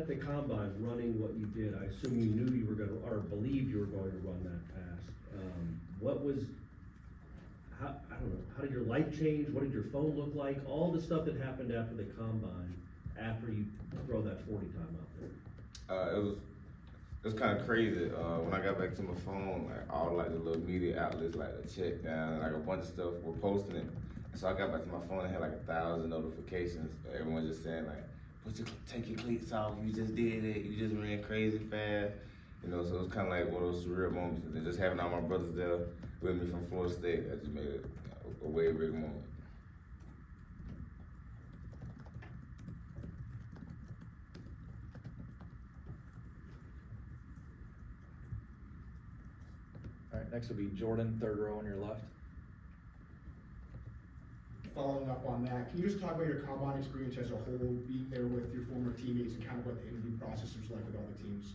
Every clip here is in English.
at the combine, running what you did, I assume you knew you were gonna, or believed you were going to run that fast. What was, I don't know, how did your life change? What did your phone look like? All the stuff that happened after the combine, after you throw that 40 time out there. It was kind of crazy. When I got back to my phone, like all like the little media outlets, like the check down, like a bunch of stuff were posting it. And so I got back to my phone and had like 1,000 notifications. Everyone just saying like, take your cleats off, you just did it, you just ran crazy fast. You know, so it was kind of like one of those surreal moments. And then just having all my brothers there with me from Florida State, that just made it a way big moment. All right, next will be Jordan, third row on your left. Following up on that, can you just talk about your combine experience as a whole, being there with your former teammates and kind of what the interview process was like with all the teams?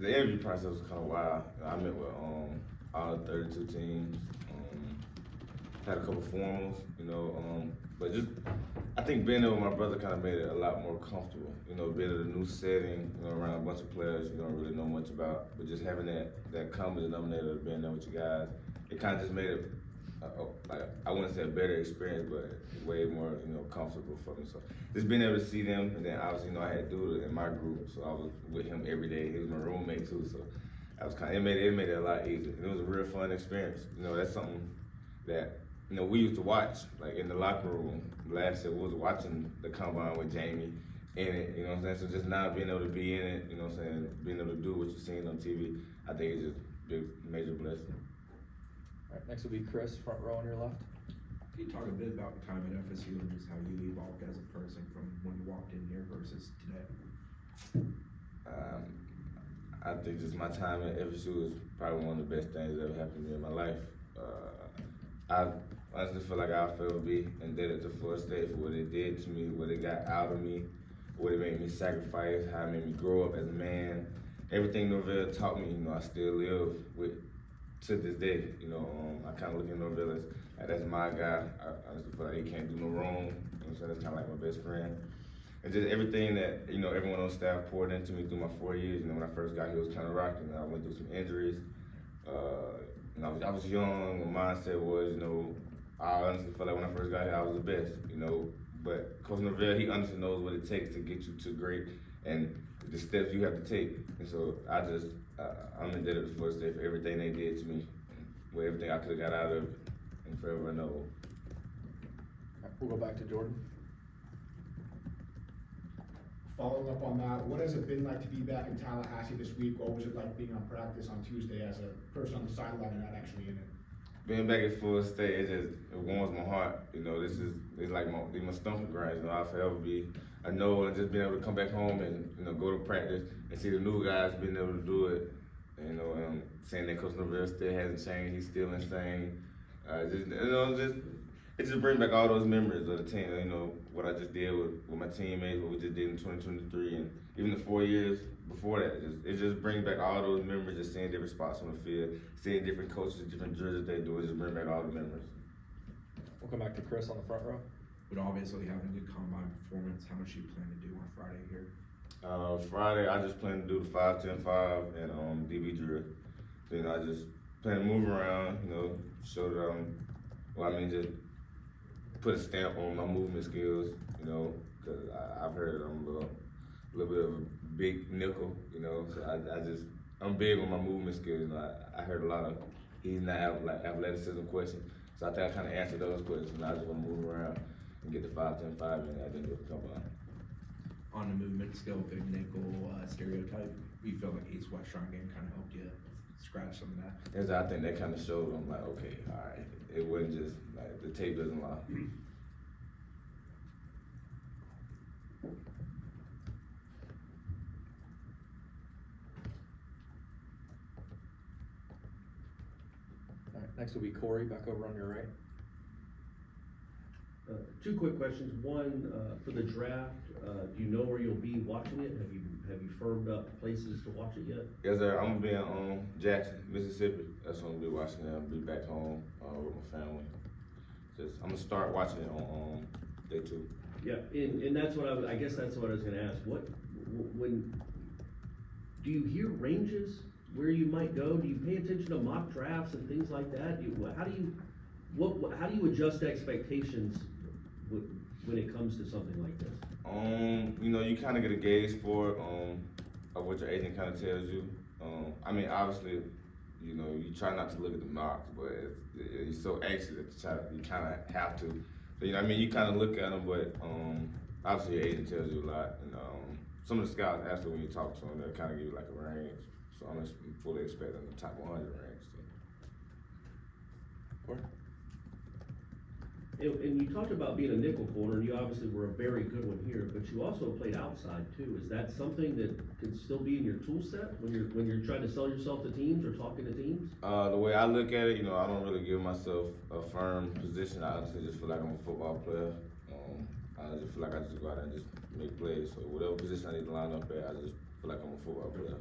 The interview process was kind of wild. I met with all 32 teams. Had a couple formals, you know, but just I think being there with my brother kind of made it a lot more comfortable. You know, being in a new setting, you know, around a bunch of players you don't really know much about, but just having that common denominator of being there with you guys, it kind of just made it like I wouldn't say a better experience, but way more comfortable for me. So just being able to see them, and then obviously I had dude in my group, so I was with him every day. He was my roommate too, so I was it made it a lot easier. And it was a real fun experience. You know, that's something that we used to watch, like in the locker room. Last year we was watching the combine with Jamie in it. You know what I'm saying? So just now being able to be in it, you know what I'm saying, being able to do what you're seeing on TV, I think it's just a big major blessing. All right, next will be Chris, front row on your left. Can you talk a bit about your time at FSU and just how you evolved as a person from when you walked in here versus today? I think just my time at FSU is probably one of the best things that ever happened to me in my life. I honestly feel like I'll forever be indebted to Florida State for what it did to me, what it got out of me, what it made me sacrifice, how it made me grow up as a man. Everything Norvell taught me, I still live with to this day. I kind of look at Norvell as that's my guy. I honestly feel like he can't do no wrong. So that's kind of like my best friend. And just everything that everyone on staff poured into me through my 4 years. When I first got here, it was kind of rocking. I went through some injuries. I was young. My mindset was, I honestly felt like when I first got here, I was the best. But Coach Norvell, he honestly knows what it takes to get you to great and the steps you have to take. And so I'm indebted to Florida State for everything they did to me, with everything I could have got out of it, and forever and ever. Right, we'll go back to Jordan. Following up on that, what has it been like to be back in Tallahassee this week? What was it like being on practice on Tuesday as a person on the sideline and not actually in it? Being back at Florida State, it warms my heart. It's like my stomping grounds. I'll forever be. I know, and just being able to come back home and go to practice and see the new guys being able to do it. Saying that Coach Norvell still hasn't changed, he's still insane. It just brings back all those memories of the team. What I just did with my teammates, what we just did in 2023, and even the 4 years before that. It just brings back all those memories of seeing different spots on the field, seeing different coaches, different drills that they do. It just brings back all the memories. We'll come back to Chris on the front row. But obviously having a good combine performance, how much you plan to do on Friday here? Friday, I just plan to do the 5-10-5 and DB drill. So, I just plan to move around, show that just put a stamp on my movement skills, because I've heard that I'm a little bit of a big nickel, so I'm big on my movement skills. I heard a lot of athleticism questions, so I think I kind of answered those questions, and I just want to move around and get the 5-10-5 and I think it'll come on. On the movement skill, big nickel stereotype, you feel like East West Strong game kind of helped you scratch some of that? Yes, I think that kind of showed them like, okay, all right, it wasn't just like the tape doesn't lie. All right, next will be Corey, back over on your right. Two quick questions. One, for the draft, do you know where you'll be watching it? Have you firmed up places to watch it yet? Yes, sir. I'm gonna be in Jackson, Mississippi. That's when I'm gonna be watching it. I'll be back home with my family. I'm gonna start watching it on day 2. Yeah, and that's what I guess that's what I was gonna ask, when, do you hear ranges where you might go? Do you pay attention to mock drafts and things like that? How do you adjust expectations when it comes to something like this? You know, you kind of get a gauge for it, of what your agent kind of tells you. I mean, obviously, you know, you try not to look at the marks, but you're so anxious that you kind of have to. So, you know, I mean, you kind of look at them, but obviously your agent tells you a lot. And some of the scouts, actually, when you talk to them, they'll kind of give you like a range. So I'm fully expecting the top 100 range. So. Corey? And you talked about being a nickel corner, and you obviously were a very good one here, but you also played outside too. Is that something that could still be in your tool set when you're trying to sell yourself to teams or talking to teams? The way I look at it, you know, I don't really give myself a firm position. I honestly just feel like I'm a football player. I just feel like I just go out there and just make plays. So whatever position I need to line up at, I just feel like I'm a football player.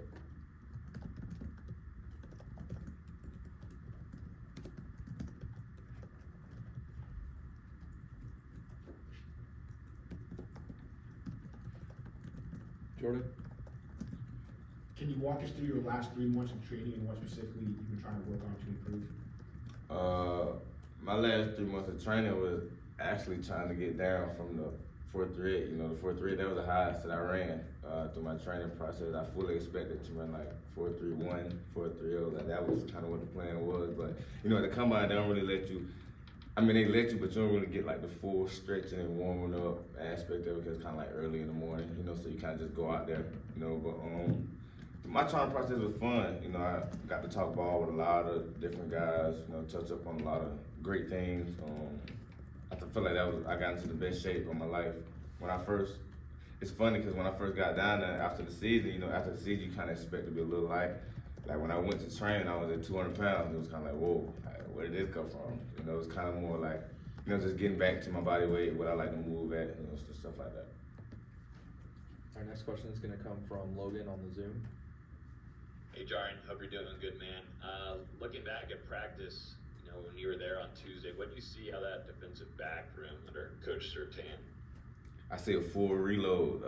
Jordan? Can you walk us through your last 3 months of training and what specifically you've been trying to work on to improve? My last 3 months of training was actually trying to get down from the 4.38. You know, the 4.38, that was the highest that I ran through my training process. I fully expected to run like 4.31, 4.30. Like that was kind of what the plan was. But, you know, at the combine, they don't really let you. I mean, they let you, but you don't really get like the full stretching and warming up aspect of it because it's kind of like early in the morning, you know, so you kind of just go out there, you know. But my training process was fun. You know, I got to talk ball with a lot of different guys, you know, touch up on a lot of great things. I feel like I got into the best shape of my life. It's funny because when I first got down there after the season, you know, after the season, you kind of expect to be a little light. Like when I went to train, I was at 200 pounds. It was kind of like, whoa, where did this come from? You know, it was kind of more like, you know, just getting back to my body weight, what I like to move at, you know, stuff like that. Our next question is gonna come from Logan on the Zoom. Hey Jarrian, hope you're doing good, man. Looking back at practice, you know, when you were there on Tuesday, what did you see how that defensive back room under Coach Surtain? I see a full reload.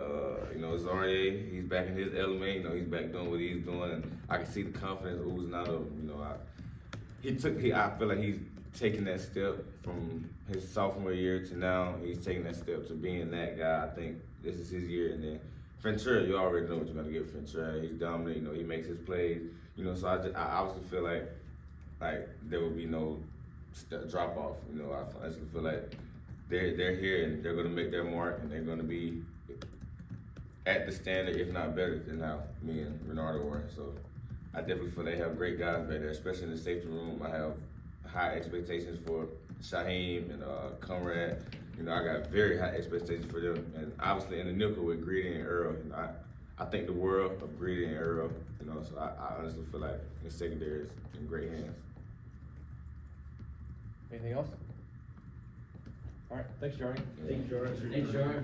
You know, Zarya, he's back in his element. You know, he's back doing what he's doing, and I can see the confidence oozing out of him. You know, I feel like he's taking that step from his sophomore year to now. He's taking that step to being that guy. I think this is his year, and then Ventura, you already know what you're gonna get. Ventura, he's dominant. You know, he makes his plays. You know, so I obviously feel like there will be no drop off. You know, I just feel like they're here and they're gonna make their mark and they're gonna be at the standard, if not better than how me and Renardo were. So I definitely feel they have great guys back there, especially in the safety room. I have high expectations for Shaheem and Conrad. You know, I got very high expectations for them. And obviously in the nickel with Greedy and Earl, you know, I think the world of Greedy and Earl, you know, so I honestly feel like the secondary is in great hands. Anything else? All right, thanks, Jarrian. Thank you, George. Thanks, Jarrian.